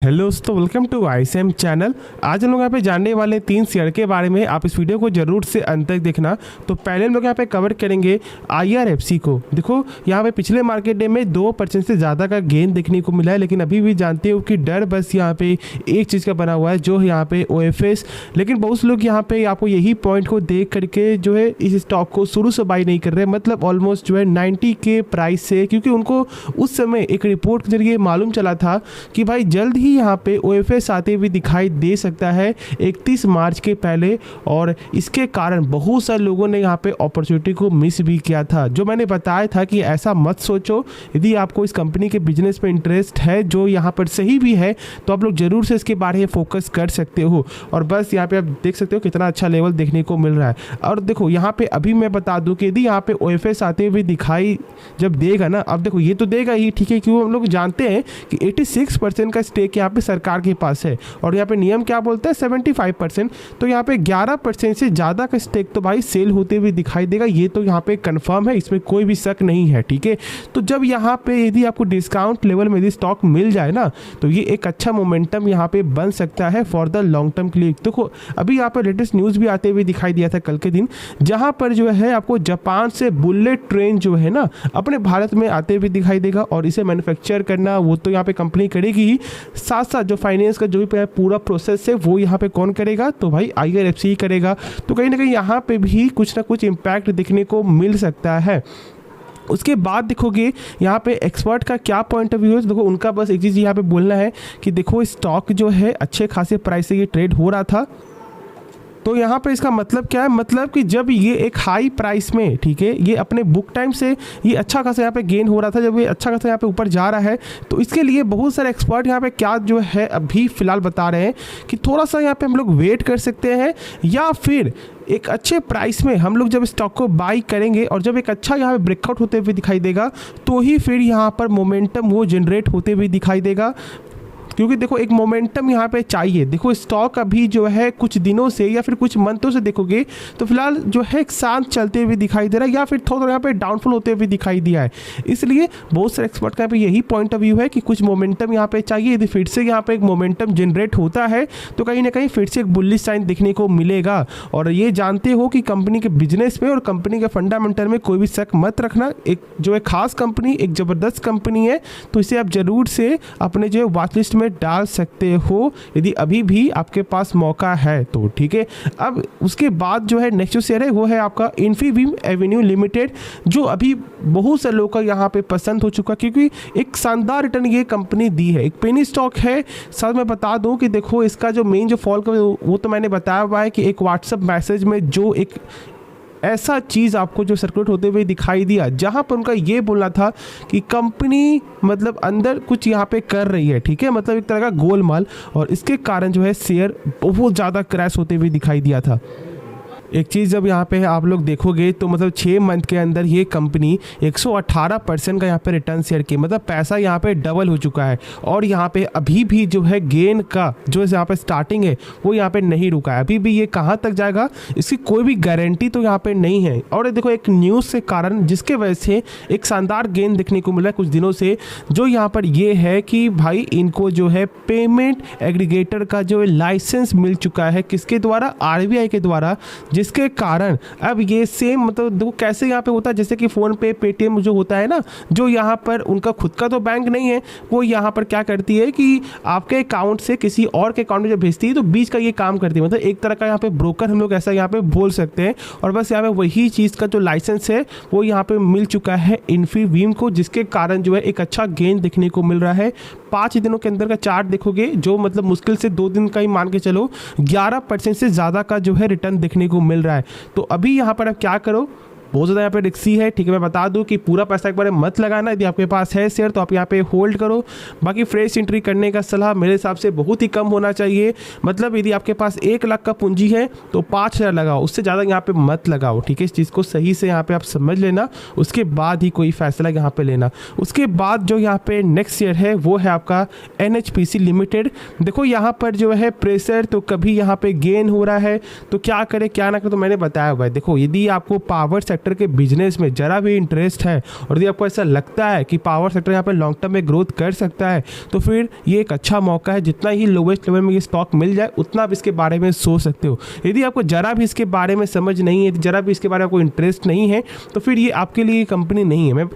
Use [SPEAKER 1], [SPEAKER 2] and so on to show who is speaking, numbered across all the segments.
[SPEAKER 1] Hello दोस्तों, welcome to ICM channel. आज हम लोग यहाँ पे जानने वाले 3 शेयर के बारे में। आप इस वीडियो को जरूर से अंत तक देखना। तो पहले हम लोग यहाँ पे कवर करेंगे IRFC को। देखो यहाँ पे पिछले मार्केट डे में 2% से ज़्यादा का गेन देखने को मिला है, लेकिन अभी भी जानते हो कि डर बस यहाँ पे एक चीज़ का बना हुआ है, जो है यहाँ पे OFS। लेकिन बहुत से लोग यहाँ पे आपको यही पॉइंट को देख करके जो है इस स्टॉक को शुरू से बाई नहीं कर रहे, मतलब ऑलमोस्ट जो है 90 के प्राइस से, क्योंकि उनको उस समय एक रिपोर्ट के जरिए मालूम चला था कि भाई जल्द ही यहाँ पे OFS आते हुए दिखाई दे सकता है 31 मार्च के पहले। और इसके कारण बहुत सारे लोगों ने यहाँ पे अपॉर्चुनिटी को मिस भी किया था। जो मैंने बताया था कि ऐसा मत सोचो, यदि आपको इस कंपनी के बिजनेस में इंटरेस्ट है जो यहाँ पर सही भी है, तो आप लोग जरूर से इसके बारे में फोकस कर सकते हो। और बस यहाँ पे आप देख सकते हो कितना अच्छा लेवल देखने को मिल रहा है। और देखो यहाँ पे अभी मैं बता दूँ कि यदि यहाँ पे OFS आते हुए दिखाई जब देगा ना, अब देखो ये तो देगा ही, ठीक है, क्यों हम लोग जानते हैं कि 86% का स्टेक यहाँ पे सरकार के पास है और यहाँ पे नियम क्या बोलता है 75%। तो यहाँ पे 11% से ज़्यादा का स्टेक तो भाई सेल होते हुए दिखाई देगा, ये तो यहाँ पे कंफर्म है, इसमें कोई भी शक नहीं है, ठीक है। तो जब यहाँ पे यदि आपको डिस्काउंट लेवल में यदि स्टॉक मिल जाए ना, तो ये एक अच्छा मोमेंटम यहाँ पे बन सकता है फॉर द लॉन्ग टर्म के लिए। देखो अभी यहाँ पर लेटेस्ट न्यूज़ भी आते हुए दिखाई दिया था कल के दिन, जहाँ पर जो है आपको जापान से बुलेट ट्रेन जो है ना अपने भारत में आते हुए दिखाई देगा। और इसे मैन्युफैक्चर करना वो तो यहाँ पे कंपनी करेगी ही, साथ साथ जो फाइनेंस का जो भी पूरा प्रोसेस है वो यहाँ पे कौन करेगा, तो भाई IRFC ही करेगा। तो कहीं ना कहीं यहाँ पे भी कुछ ना कुछ इम्पैक्ट देखने को मिल सकता है। उसके बाद देखोगे यहाँ पे एक्सपर्ट का क्या पॉइंट ऑफ व्यू है। देखो उनका बस एक चीज़ यहाँ पे बोलना है कि देखो स्टॉक जो है अच्छे खासे प्राइस से ये ट्रेड हो रहा था। तो यहाँ पे इसका मतलब क्या है, मतलब कि जब ये एक हाई प्राइस में, ठीक है, ये अपने बुक टाइम से ये अच्छा खासा यहाँ पे गेन हो रहा था, जब ये अच्छा खासा यहाँ पे ऊपर जा रहा है, तो इसके लिए बहुत सारे एक्सपर्ट यहाँ पे क्या जो है अभी फ़िलहाल बता रहे हैं कि थोड़ा सा यहाँ पे हम लोग वेट कर सकते हैं, या फिर एक अच्छे प्राइस में हम लोग जब स्टॉक को बाई करेंगे और जब एक अच्छा यहाँ पे ब्रेकआउट होते हुए दिखाई देगा, तो ही फिर यहाँ पर मोमेंटम वो जनरेट होते हुए दिखाई देगा। क्योंकि देखो एक मोमेंटम यहाँ पे चाहिए। देखो स्टॉक अभी जो है कुछ दिनों से या फिर कुछ मंथों से देखोगे तो फिलहाल जो है एक शांत चलते हुए दिखाई दे रहा है, या फिर थोड़ा यहाँ पे डाउनफॉल होते हुए दिखाई दिया है। इसलिए बहुत सारे एक्सपर्ट का यहाँ पे यही पॉइंट ऑफ व्यू है कि कुछ मोमेंटम यहाँ पे चाहिए। यदि फिर से यहाँ पे एक मोमेंटम जनरेट होता है तो कहीं ना कहीं फिर से एक बुलिश साइन देखने को मिलेगा। और ये जानते हो कि कंपनी के बिजनेस में और कंपनी के फंडामेंटल में कोई भी शक मत रखना। एक जो है खास कंपनी, एक ज़बरदस्त कंपनी है, तो इसे आप ज़रूर से अपने जो है वॉच लिस्ट में डाल सकते हो यदि अभी भी आपके पास मौका है तो, ठीक है। अब उसके बाद जो है नेक्स्ट शेयर है वो है आपका इन्फीबीम एवेन्यू लिमिटेड, जो अभी बहुत से लोगों का यहाँ पे पसंद हो चुका, क्योंकि एक शानदार रिटर्न ये कंपनी दी है। एक पेनी स्टॉक है। साथ में बता दूं कि देखो इसका जो मेन जो फॉल का वो तो मैंने बताया हुआ है कि एक व्हाट्सएप मैसेज में जो एक ऐसा चीज़ आपको जो सर्कुलेट होते हुए दिखाई दिया, जहाँ पर उनका ये बोलना था कि कंपनी मतलब अंदर कुछ यहाँ पे कर रही है, ठीक है, मतलब एक तरह का गोलमाल, और इसके कारण जो है शेयर बहुत ज़्यादा क्रैश होते हुए दिखाई दिया था। एक चीज़ जब यहाँ पे आप लोग देखोगे तो मतलब 6 मंथ के अंदर ये कंपनी 118% का यहाँ पे रिटर्न शेयर की, मतलब पैसा यहाँ पे डबल हो चुका है। और यहाँ पे अभी भी जो है गेन का जो यहाँ पे स्टार्टिंग है वो यहाँ पे नहीं रुका है। अभी भी ये कहाँ तक जाएगा इसकी कोई भी गारंटी तो यहाँ पे नहीं है। और देखो एक न्यूज़ के कारण जिसके वजह से एक शानदार गेन देखने को मिला है कुछ दिनों से, जो यहाँ पर ये है कि भाई इनको जो है पेमेंट एग्रीगेटर का जो है लाइसेंस मिल चुका है, किसके द्वारा, RBI के द्वारा, जिसके कारण अब ये सेम मतलब देखो कैसे यहाँ पे होता है, जैसे कि फ़ोन पे, पेटीएम जो होता है ना, जो यहाँ पर उनका खुद का तो बैंक नहीं है, वो यहाँ पर क्या करती है कि आपके अकाउंट से किसी और के अकाउंट में जब भेजती है तो बीच का ये काम करती है, मतलब एक तरह का यहाँ पे ब्रोकर हम लोग ऐसा यहाँ पे बोल सकते हैं। और बस यहाँ पे वही चीज़ का जो लाइसेंस है वो यहाँ पे मिल चुका है इन्फीबीम को, जिसके कारण जो है एक अच्छा गेन देखने को मिल रहा है। 5 दिनों के अंदर का चार्ट देखोगे जो मतलब मुश्किल से 2 दिन का ही मान के चलो 11% से ज़्यादा का जो है रिटर्न देखने को मिल रहा है। तो अभी यहाँ पर आप क्या करो, बहुत ज़्यादा यहाँ पे रिक्सी है, ठीक है। मैं बता दूं कि पूरा पैसा एक बार मत लगाना। यदि आपके पास है शेयर तो आप यहाँ पे होल्ड करो। बाकी फ्रेश एंट्री करने का सलाह मेरे हिसाब से बहुत ही कम होना चाहिए। मतलब यदि आपके पास 1 लाख का पूंजी है तो 5,000 लगाओ, उससे ज़्यादा यहाँ पे मत लगाओ, ठीक है। इस चीज़ को सही से यहाँ पे आप समझ लेना, उसके बाद ही कोई फैसला यहाँ पे लेना। उसके बाद जो यहाँ पे नेक्स्ट शेयर है वो है आपका NHPC लिमिटेड। देखो यहाँ पर जो है प्रेशर, तो कभी यहाँ पे गेन हो रहा है तो क्या करे क्या ना करे, तो मैंने बताया हुआ है। देखो यदि आपको पावर सेक्टर के बिजनेस में जरा भी इंटरेस्ट है और यदि आपको ऐसा लगता है कि पावर सेक्टर यहाँ पे लॉन्ग टर्म में ग्रोथ कर सकता है तो फिर ये एक अच्छा मौका है। जितना ही लोवेस्ट लेवल में ये स्टॉक मिल जाए उतना आप इसके बारे में सोच सकते हो। यदि आपको जरा भी इसके बारे में समझ नहीं है, जरा भी इसके बारे में कोई इंटरेस्ट नहीं है तो फिर ये आपके लिए कंपनी नहीं है। मैं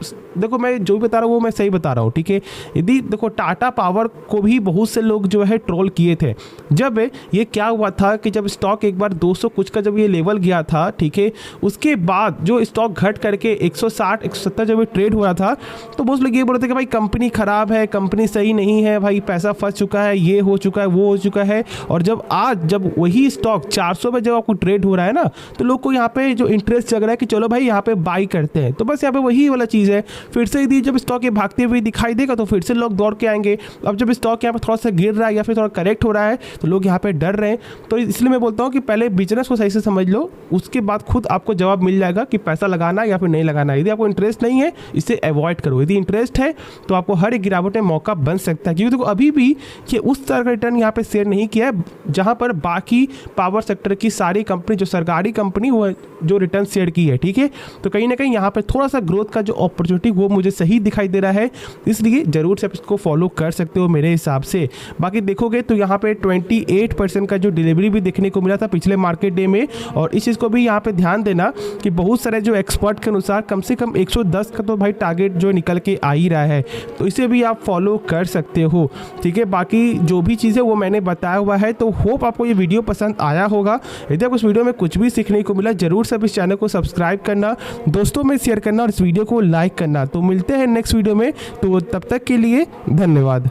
[SPEAKER 1] जो भी बता रहा हूँ वो मैं सही बता रहा हूँ, ठीक है। यदि देखो टाटा पावर को भी बहुत से लोग जो है ट्रोल किए थे। जब ये क्या हुआ था कि जब स्टॉक एक बार 200 कुछ का जब ये लेवल गया था, ठीक है, उसके बाद जो स्टॉक घट करके 160 170 जब ये ट्रेड हो रहा था तो बहुत लोग ये बोल रहे थे कि भाई कंपनी खराब है, कंपनी सही नहीं है, भाई पैसा फंस चुका है, ये हो चुका है, वो हो चुका है। और जब वही स्टॉक 400 पे जब आपको ट्रेड हो रहा है ना तो लोग को यहाँ पे जो इंटरेस्ट जग रहा है कि चलो भाई यहाँ पे बाई करते हैं। तो बस यहाँ पे वही वाला चीज़ है। फिर से यदि जब स्टॉक ये भागते हुए दिखाई देगा तो फिर से लोग दौड़ के आएंगे। अब जब स्टॉक यहाँ पे थोड़ा सा गिर रहा है या फिर थोड़ा करेक्ट हो रहा है तो लोग यहाँ पे डर रहे हैं। तो इसलिए मैं बोलता हूँ कि पहले बिजनेस को सही से समझ लो, उसके बाद खुद आपको जवाब मिल जाएगा कि पैसा लगाना या फिर नहीं लगाना। यदि आपको इंटरेस्ट नहीं है इसे अवॉइड करो, यदि इंटरेस्ट है तो आपको हर एक गिरावट में मौका बन सकता है। क्योंकि देखो अभी भी ये उस तरह का रिटर्न यहाँ पे शेयर नहीं किया है जहाँ पर बाकी पावर सेक्टर की सारी कंपनी जो सरकारी कंपनी वो जो रिटर्न शेयर की है, ठीक है। तो कहीं ना कहीं यहाँ पे थोड़ा सा ग्रोथ का जो अपॉर्चुनिटी वो मुझे सही दिखाई दे रहा है, इसलिए जरूर से आप इसको फॉलो कर सकते हो मेरे हिसाब से। बाकी देखोगे तो यहाँ पे 28% का जो डिलीवरी भी देखने को मिला था पिछले मार्केट डे में। और इस चीज़ को भी यहाँ पे ध्यान देना कि बहुत सारे जो एक्सपर्ट के अनुसार कम से कम 110 का तो भाई टारगेट जो निकल के आ ही रहा है, तो इसे भी आप फॉलो कर सकते हो, ठीक है। बाकी जो भी चीज़ें वो मैंने बताया हुआ है। तो होप आपको ये वीडियो पसंद आया होगा। यदि आपको इस वीडियो में कुछ भी सीखने को मिला जरूर से इस चैनल को सब्सक्राइब करना, दोस्तों में शेयर करना और इस वीडियो को लाइक करना। तो मिलते हैं नेक्स्ट वीडियो में, तो तब तक के लिए धन्यवाद।